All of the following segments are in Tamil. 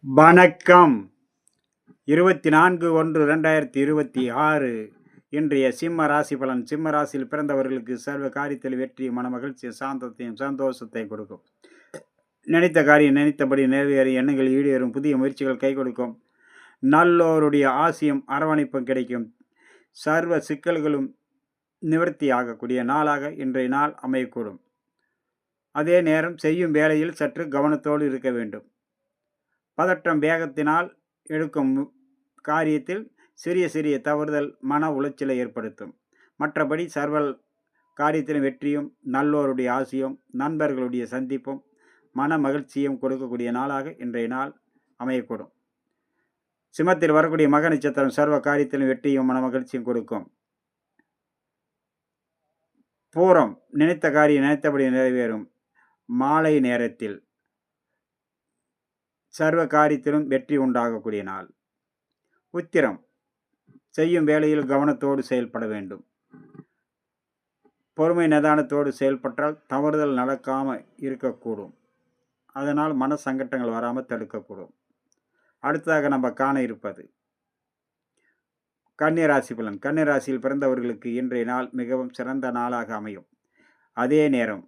வணக்கம். 24/1/2026 இன்றைய சிம்ம ராசி பலன். சிம்ம ராசியில் பிறந்தவர்களுக்கு சர்வ காரியத்தில் வெற்றி, மனமகிழ்ச்சி, சாந்தத்தையும் சந்தோஷத்தையும் கொடுக்கும். நினைத்த காரியம் நினைத்தபடி நிறைவேறும், எண்ணங்கள் ஈடேறும், புதிய முயற்சிகள் கை கொடுக்கும், நல்லோருடைய ஆசியும் அரவணைப்பும் கிடைக்கும், சர்வ சிக்கல்களும் நிவர்த்தி ஆகக்கூடிய நாளாக இன்றைய நாள் அமையக்கூடும். அதே நேரம் செய்யும் வேளையில் சற்று கவனத்தோடு இருக்க வேண்டும். பதற்றம், வேகத்தினால் எடுக்கும் காரியத்தில் சிறிய சிறிய தவறுதல் மன உளைச்சலை ஏற்படுத்தும். மற்றபடி சர்வ காரியத்திலும் வெற்றியும், நல்லோருடைய ஆசியும், நண்பர்களுடைய சந்திப்பும், மன மகிழ்ச்சியும் கொடுக்கக்கூடிய நாளாக இன்றைய நாள் அமையக்கூடும். சிம்மத்தில் வரக்கூடிய மக நட்சத்திரம் சர்வ காரியத்திலும் வெற்றியும் மன மகிழ்ச்சியும் கொடுக்கும். பூரம் நினைத்த காரியம் நினைத்தபடி நிறைவேறும். மாலை நேரத்தில் சர்வ காரியத்திலும் வெற்றி உண்டாகக்கூடிய நாள். உத்திரம் செய்யும் வேளையில் கவனத்தோடு செயல்பட வேண்டும். பொறுமை நிதானத்தோடு செயல்பட்டால் தவறுதல் நடக்காமல் இருக்கக்கூடும். அதனால் மன சங்கட்டங்கள் வராமல் தடுக்கக்கூடும். அடுத்ததாக நம்ம காண இருப்பது கன்னிராசி பலன். கன்னிராசியில் பிறந்தவர்களுக்கு இன்றைய நாள் மிகவும் சிறந்த நாளாக அமையும். அதே நேரம்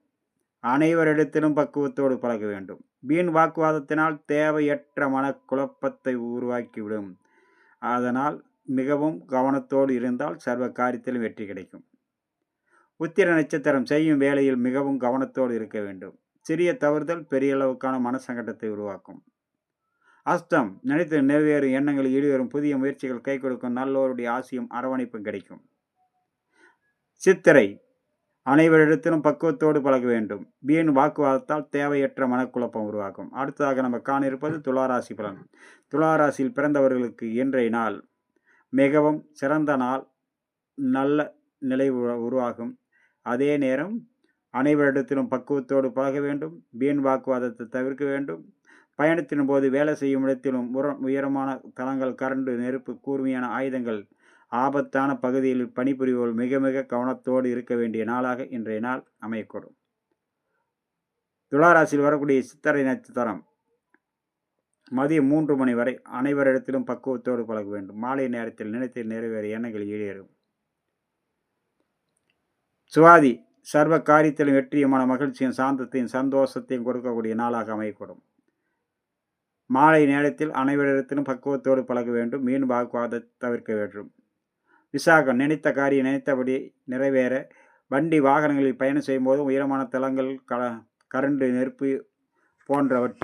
அனைவரிடத்திலும் பக்குவத்தோடு பழக வேண்டும். வீண் வாக்குவாதத்தினால் தேவையற்ற மனக்குழப்பத்தை உருவாக்கிவிடும். அதனால் மிகவும் கவனத்தோடு இருந்தால் சர்வ காரியத்திலும் வெற்றி கிடைக்கும். உத்திர நட்சத்திரம் செய்யும் வேளையில் மிகவும் கவனத்தோடு இருக்க வேண்டும். சிறிய தவறுதல் பெரிய அளவுக்கான மனசங்கடத்தை உருவாக்கும். அஸ்தம் நினைத்து நிறைவேறும், எண்ணங்கள் ஈடுபெறும், புதிய முயற்சிகள் கை கொடுக்கும், நல்லோருடைய ஆசியும் அரவணைப்பும் கிடைக்கும். சித்திரை அனைவரிடத்திலும் பக்குவத்தோடு பழக வேண்டும். வீண் வாக்குவாதத்தால் தேவையற்ற மனக்குழப்பம் உருவாக்கும். அடுத்ததாக நம்ம காண இருப்பது துளாராசி பலன். துளாராசியில் பிறந்தவர்களுக்கு இன்றைய நாள் மிகவும் சிறந்த நாள். நல்ல நிலை உருவாகும். அதே நேரம் அனைவரிடத்திலும் பக்குவத்தோடு பழக வேண்டும். வீண் வாக்குவாதத்தை தவிர்க்க வேண்டும். பயணத்தின் போது வேலை செய்யும் இடத்திலும் உயரமான தளங்கள், கரண்டு, நெருப்பு, கூர்மையான ஆயுதங்கள், ஆபத்தான பகுதியில் பணிபுரிவோர் மிக மிக கவனத்தோடு இருக்க வேண்டிய நாளாக இன்றைய நாள் அமையக்கூடும். துளாராசியில் வரக்கூடிய சித்திரை நட்சத்திரம் மதியம் 3 மணி வரை அனைவரிடத்திலும் பக்குவத்தோடு பழக வேண்டும். மாலை நேரத்தில் நினைத்து நிறைவேற எண்ணங்கள் ஈடேறும். சுவாதி சர்வ காரியத்திலும் வெற்றியுமான மகிழ்ச்சியும் சாந்தத்தையும் சந்தோஷத்தையும் கொடுக்கக்கூடிய நாளாக அமையக்கூடும். மாலை நேரத்தில் அனைவரிடத்திலும் பக்குவத்தோடு பழக வேண்டும். மீன் வாக்குவாதத்தை தவிர்க்க வேண்டும். விசாகம் நினைத்த காரியம் நினைத்தபடி நிறைவேற, வண்டி வாகனங்களில் பயணம் செய்யும் போது உயரமான தளங்கள், கரண்டு, நெருப்பு போன்றவற்றில்